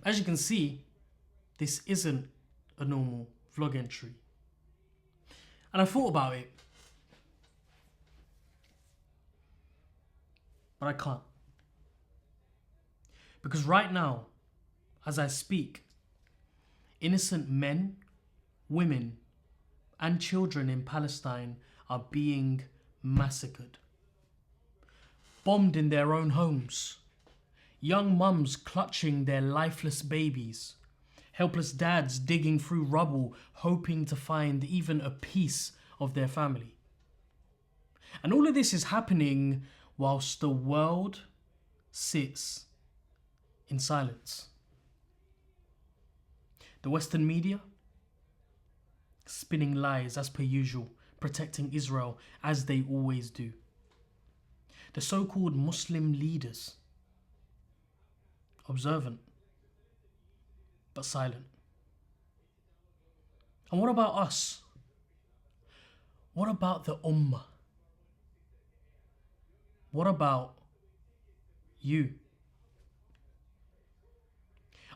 As you can see, this isn't a normal vlog entry. And I thought about it, but I can't. Because right now, as I speak, innocent men, women, and children in Palestine are being massacred. Bombed in their own homes. Young mums clutching their lifeless babies. Helpless dads digging through rubble, hoping to find even a piece of their family. And all of this is happening whilst the world sits in silence. The Western media, spinning lies as per usual, protecting Israel as they always do. The so-called Muslim leaders, observant, but silent. And what about us? What about the Ummah? What about you?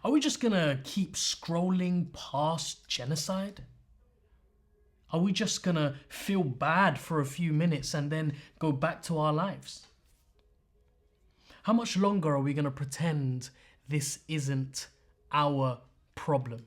Are we just gonna keep scrolling past genocide? Are we just gonna feel bad for a few minutes and then go back to our lives? How much longer are we gonna pretend this isn't our problem?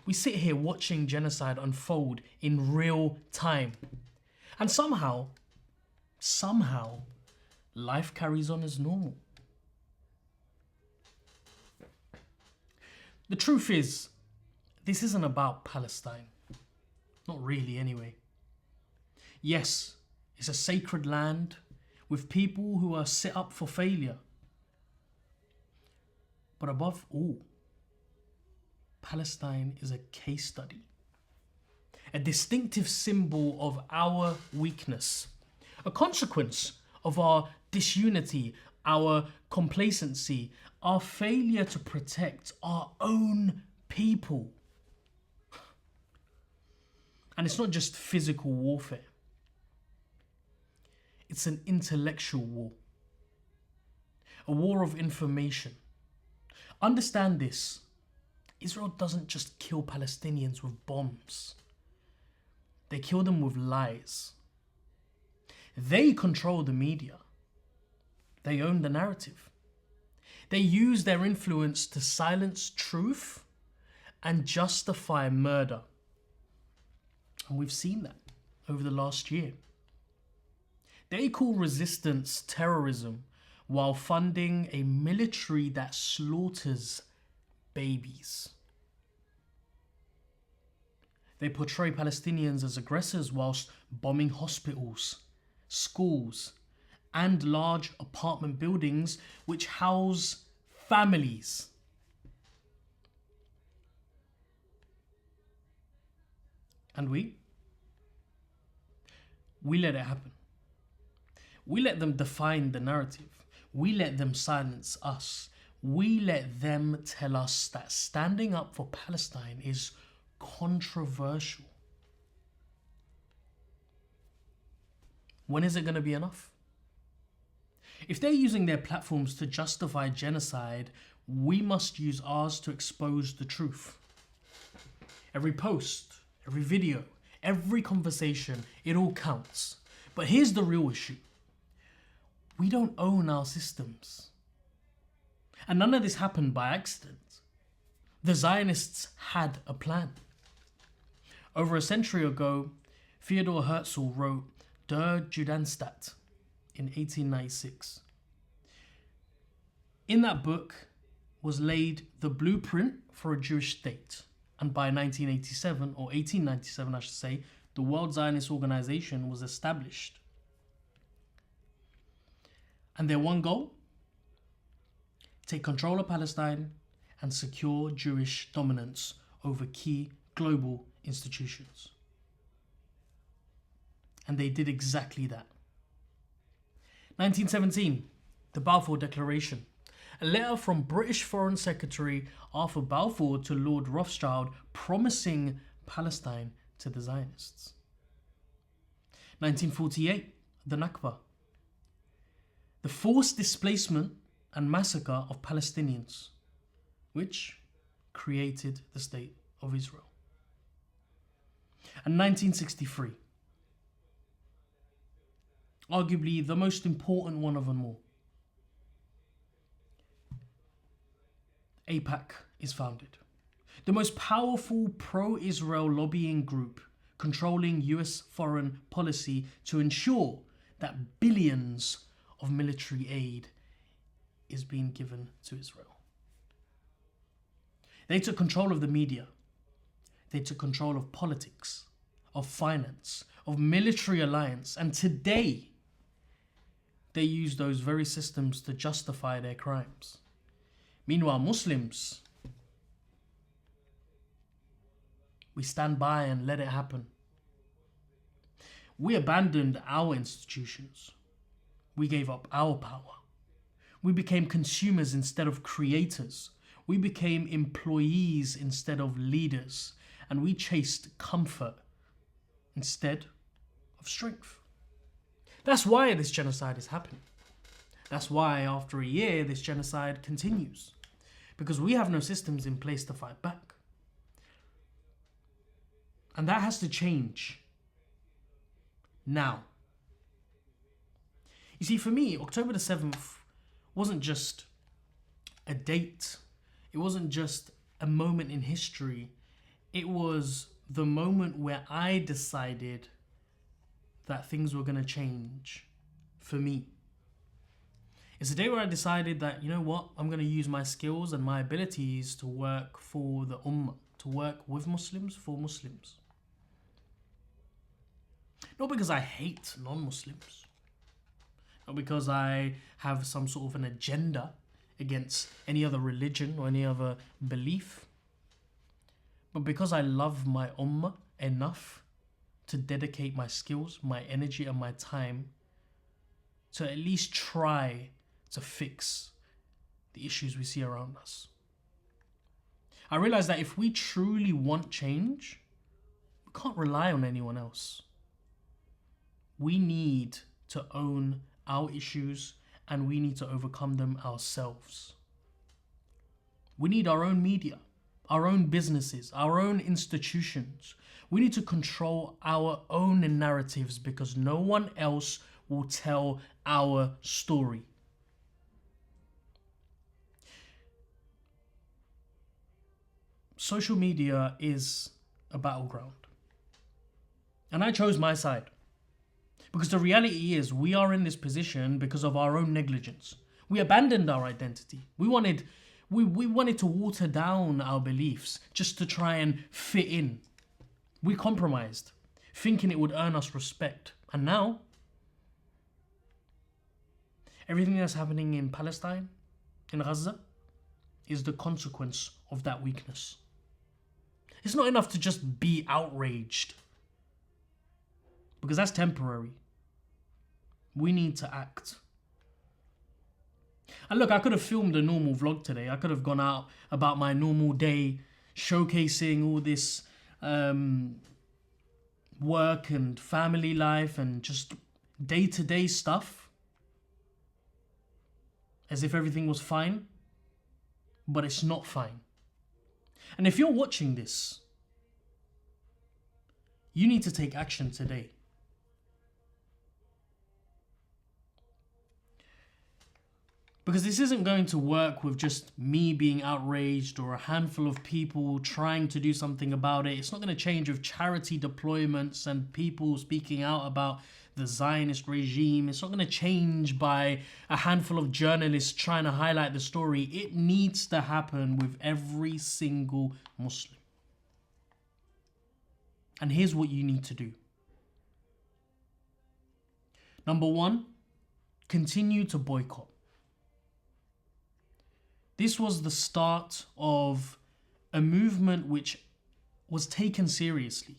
We sit here watching genocide unfold in real time. And somehow, life carries on as normal. The truth is, this isn't about Palestine. Not really, anyway. Yes, it's a sacred land with people who are set up for failure. But above all, Palestine is a case study. A distinctive symbol of our weakness. A consequence of our disunity, our complacency, our failure to protect our own people. And it's not just physical warfare. It's an intellectual war. A war of information. Understand this. Israel doesn't just kill Palestinians with bombs. They kill them with lies. They control the media. They own the narrative. They use their influence to silence truth and justify murder. And we've seen that over the last year. They call resistance terrorism while funding a military that slaughters babies. They portray Palestinians as aggressors whilst bombing hospitals, schools, and large apartment buildings which house families. And we let it happen. We let them define the narrative. We let them silence us. We let them tell us that standing up for Palestine is controversial. When is it going to be enough? If they're using their platforms to justify genocide, we must use ours to expose the truth. Every post, every video, every conversation, it all counts. But here's the real issue. We don't own our systems. And none of this happened by accident. The Zionists had a plan. Over a century ago, Theodor Herzl wrote Der Judenstaat in 1896. In that book was laid the blueprint for a Jewish state. And by 1987, or 1897 I should say, the World Zionist Organization was established. And their one goal? Take control of Palestine and secure Jewish dominance over key global institutions. And they did exactly that. 1917, the Balfour Declaration. A letter from British Foreign Secretary Arthur Balfour to Lord Rothschild promising Palestine to the Zionists. 1948, the Nakba. The forced displacement and massacre of Palestinians, which created the state of Israel. And 1963, arguably the most important one of them all, AIPAC is founded. The most powerful pro-Israel lobbying group controlling US foreign policy to ensure that billions of military aid is being given to Israel. They took control of the media. They took control of politics, of finance, of military alliance, and today they use those very systems to justify their crimes. Meanwhile, Muslims, we stand by and let it happen. We abandoned our institutions. We gave up our power. We became consumers instead of creators. We became employees instead of leaders. And we chased comfort instead of strength. That's why this genocide is happening. That's why after a year, this genocide continues. Because we have no systems in place to fight back. And that has to change now. You see, for me, October the 7th wasn't just a date. It wasn't just a moment in history. It was the moment where I decided that things were going to change for me. It's a day where I decided that, you know what, I'm going to use my skills and my abilities to work for the Ummah, to work with Muslims, for Muslims. Not because I hate non-Muslims, not because I have some sort of an agenda against any other religion or any other belief, but because I love my Ummah enough to dedicate my skills, my energy and my time to at least try to fix the issues we see around us. I realize that if we truly want change, we can't rely on anyone else. We need to own our issues and we need to overcome them ourselves. We need our own media, our own businesses, our own institutions. We need to control our own narratives because no one else will tell our story. Social media is a battleground. And I chose my side. Because the reality is we are in this position because of our own negligence. We abandoned our identity. We wanted to water down our beliefs just to try and fit in. We compromised, thinking it would earn us respect. And now, everything that's happening in Palestine, in Gaza, is the consequence of that weakness. It's not enough to just be outraged, because that's temporary. We need to act. And look, I could have filmed a normal vlog today. I could have gone out about my normal day, showcasing all this work and family life and just day-to-day stuff, as if everything was fine. But it's not fine. And if you're watching this, you need to take action today. Because this isn't going to work with just me being outraged or a handful of people trying to do something about it. It's not going to change with charity deployments and people speaking out about the Zionist regime. It's not going to change by a handful of journalists trying to highlight the story. It needs to happen with every single Muslim. And here's what you need to do. Number one, continue to boycott. This was the start of a movement which was taken seriously.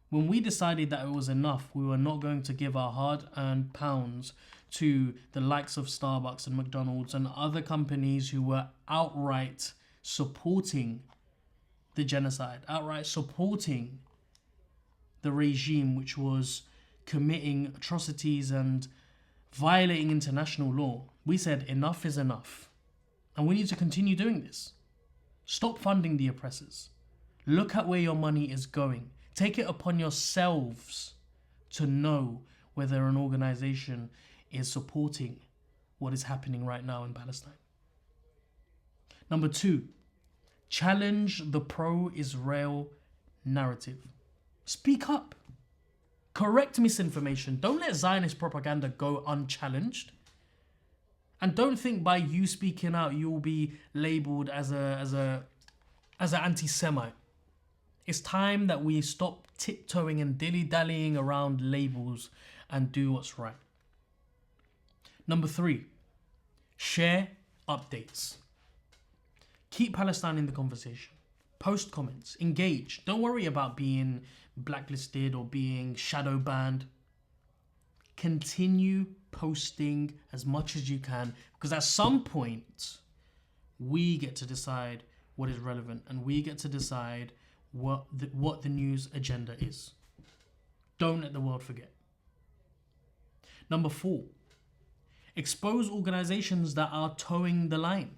When we decided that it was enough, we were not going to give our hard-earned pounds to the likes of Starbucks and McDonald's and other companies who were outright supporting the genocide, outright supporting the regime which was committing atrocities and violating international law. We said enough is enough. And we need to continue doing this. Stop funding the oppressors. Look at where your money is going. Take it upon yourselves to know whether an organization is supporting what is happening right now in Palestine. Number 2, challenge the pro-Israel narrative. Speak up. Correct misinformation. Don't let Zionist propaganda go unchallenged. And don't think by you speaking out you'll be labeled as an anti-Semite. It's time that we stop tiptoeing and dilly-dallying around labels and do what's right. Number 3, share updates. Keep Palestine in the conversation. Post comments. Engage. Don't worry about being blacklisted or being shadow banned. Continue posting as much as you can, because at some point we get to decide what is relevant and we get to decide what the news agenda is. Don't let the world forget. Number 4, expose organizations that are towing the line.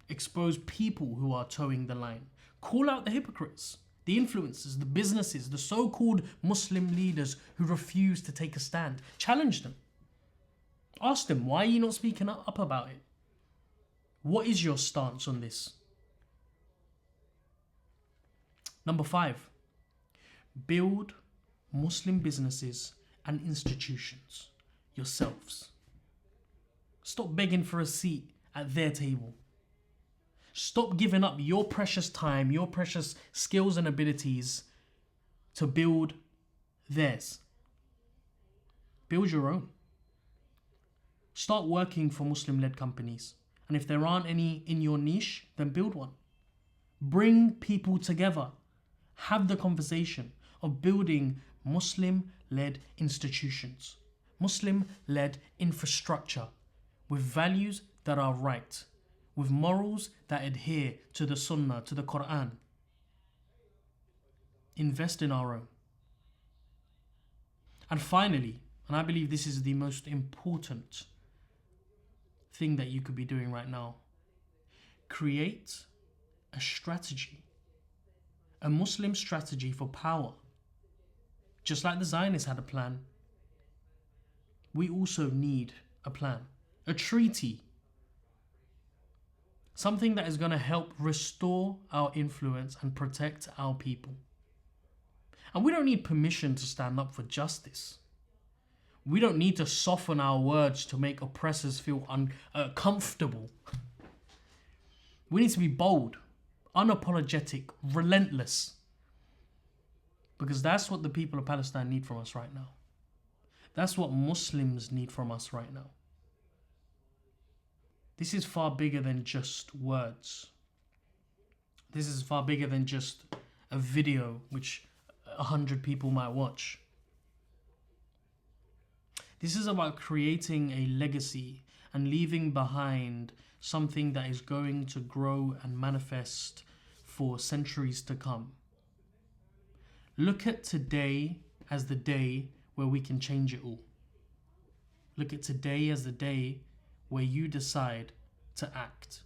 Expose people who are towing the line. Call out the hypocrites, the influencers, the businesses, the so-called Muslim leaders who refuse to take a stand. Challenge them. Ask them, why are you not speaking up about it? What is your stance on this? Number 5, build Muslim businesses and institutions yourselves. Stop begging for a seat at their table. Stop giving up your precious time, your precious skills and abilities to build theirs. Build your own. Start working for Muslim-led companies. And if there aren't any in your niche, then build one. Bring people together. Have the conversation of building Muslim-led institutions, Muslim-led infrastructure with values that are right, with morals that adhere to the Sunnah, to the Quran. Invest in our own. And finally, and I believe this is the most important thing that you could be doing right now, create a strategy, a Muslim strategy for power. Just like the Zionists had a plan, we also need a plan, a treaty, something that is going to help restore our influence and protect our people. And we don't need permission to stand up for justice. We don't need to soften our words to make oppressors feel uncomfortable. We need to be bold, unapologetic, relentless. Because that's what the people of Palestine need from us right now. That's what Muslims need from us right now. This is far bigger than just words. This is far bigger than just a video which 100 people might watch. This is about creating a legacy and leaving behind something that is going to grow and manifest for centuries to come. Look at today as the day where we can change it all. Look at today as the day where you decide to act.